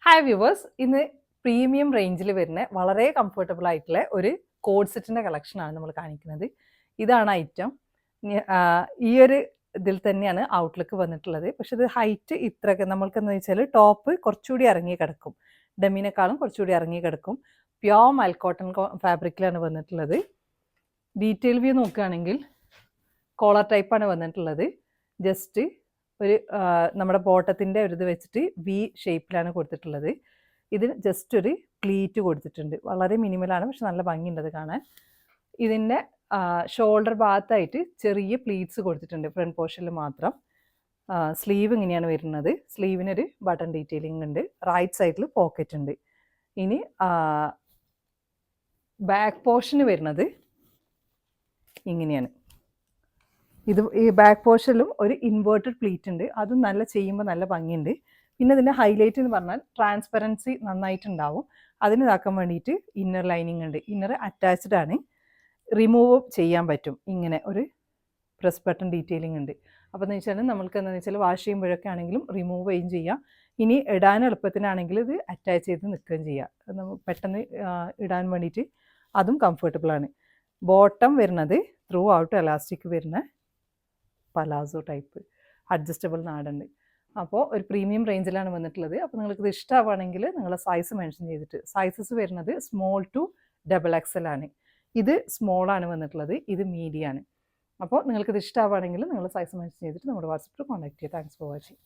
Hi viewers, ഇന്ന് premium റേഞ്ചിൽ വരുന്ന വളരെ കംഫർട്ടബിൾ ആയിട്ടുള്ള ഒരു കോഡ് സെറ്റിൻ്റെ കളക്ഷനാണ് നമ്മൾ കാണിക്കുന്നത്. ഇതാണ് ഐറ്റം. ഈ ഒരു ഇതിൽ തന്നെയാണ് ഔട്ട്ലുക്ക് വന്നിട്ടുള്ളത്. പക്ഷെ ഇത് ഹൈറ്റ് ഇത്രയൊക്കെ നമ്മൾക്കെന്ന് വെച്ചാൽ ടോപ്പ് കുറച്ചുകൂടി ഇറങ്ങി കിടക്കും, ഡെമ്മിനേക്കാളും കുറച്ചുകൂടി ഇറങ്ങി കിടക്കും. പ്യോർ മൽക്കോട്ടൺ ഫാബ്രിക്കിലാണ് വന്നിട്ടുള്ളത്. ഡീറ്റെയിൽ വ്യൂ നോക്കുകയാണെങ്കിൽ കോളർ ടൈപ്പാണ് വന്നിട്ടുള്ളത്. ജസ്റ്റ് ഒരു നമ്മുടെ ബോട്ടത്തിൻ്റെ ഒരു ഇത് വെച്ചിട്ട് വി ഷേപ്പിലാണ് കൊടുത്തിട്ടുള്ളത്. ഇതിന് ജസ്റ്റ് ഒരു പ്ലീറ്റ് കൊടുത്തിട്ടുണ്ട്. വളരെ മിനിമലാണ്, പക്ഷെ നല്ല ഭംഗിയുണ്ട് അത് കാണാൻ. ഇതിൻ്റെ ഷോൾഡർ ഭാഗത്തായിട്ട് ചെറിയ പ്ലീറ്റ്സ് കൊടുത്തിട്ടുണ്ട്, ഫ്രണ്ട് പോർഷനിൽ മാത്രം. സ്ലീവ് ഇങ്ങനെയാണ് വരുന്നത്. സ്ലീവിനൊരു ബട്ടൺ ഡീറ്റെയിലിംഗ് ഉണ്ട്. റൈറ്റ് സൈഡിൽ പോക്കറ്റ് ഉണ്ട്. ഇനി ബാക്ക് പോർഷന് വരുന്നത് ഇങ്ങനെയാണ്. ഇത് ഈ ബാക്ക് പോർഷനിലും ഒരു ഇൻവേർട്ടഡ് പ്ലീറ്റ് ഉണ്ട്. അതും നല്ല ചെയ്യുമ്പോൾ നല്ല ഭംഗിയുണ്ട്. പിന്നെ ഇതിൻ്റെ ഹൈലൈറ്റ് എന്ന് പറഞ്ഞാൽ ട്രാൻസ്പെറൻസി നന്നായിട്ടുണ്ടാവും. അതിന് ഇതാക്കാൻ വേണ്ടിയിട്ട് ഇന്നർ ലൈനിങ് ഉണ്ട്. ഇന്നർ അറ്റാച്ച്ഡ് ആണ്, റിമൂവ് ചെയ്യാൻ പറ്റും. ഇങ്ങനെ ഒരു പ്രസ് ബട്ടൺ ഡീറ്റെയിലിംഗ് ഉണ്ട്. അപ്പോൾ എന്ന് വെച്ചാൽ നമ്മൾക്ക് എന്താണെന്ന് വെച്ചാൽ വാഷ് ചെയ്യുമ്പോഴൊക്കെ ആണെങ്കിലും റിമൂവ് ചെയ്യുകയും ചെയ്യാം. ഇനി ഇടാൻ എളുപ്പത്തിനാണെങ്കിൽ ഇത് അറ്റാച്ച് ചെയ്ത് നിൽക്കുകയും ചെയ്യാം. നമുക്ക് പെട്ടെന്ന് ഇടാൻ വേണ്ടിയിട്ട് അതും കംഫർട്ടബിളാണ്. ബോട്ടം വരുന്നത് ത്രൂ ഔട്ട് എലാസ്റ്റിക് വരുന്ന പലാസോ ടൈപ്പ് അഡ്ജസ്റ്റബിൾ നാടുണ്ട്. അപ്പോൾ ഒരു പ്രീമിയം റേഞ്ചിലാണ് വന്നിട്ടുള്ളത്. അപ്പോൾ നിങ്ങൾക്ക് ഇത് ഇഷ്ടമാണെങ്കിൽ നിങ്ങളുടെ സൈസ് മെൻഷൻ ചെയ്തിട്ട്, സൈസസ് വരുന്നത് സ്മോൾ ടു XXL ആണ്. ഇത് സ്മോളാണ് വന്നിട്ടുള്ളത്, ഇത് മീഡിയം ആണ്. അപ്പോൾ നിങ്ങൾക്കിത് ഇഷ്ടമാണെങ്കിൽ നിങ്ങൾ സൈസ് മെൻഷൻ ചെയ്തിട്ട് നമ്മുടെ വാട്സപ്പിൽ കോൺടാക്ട് ചെയ്യുക. Thanks for watching.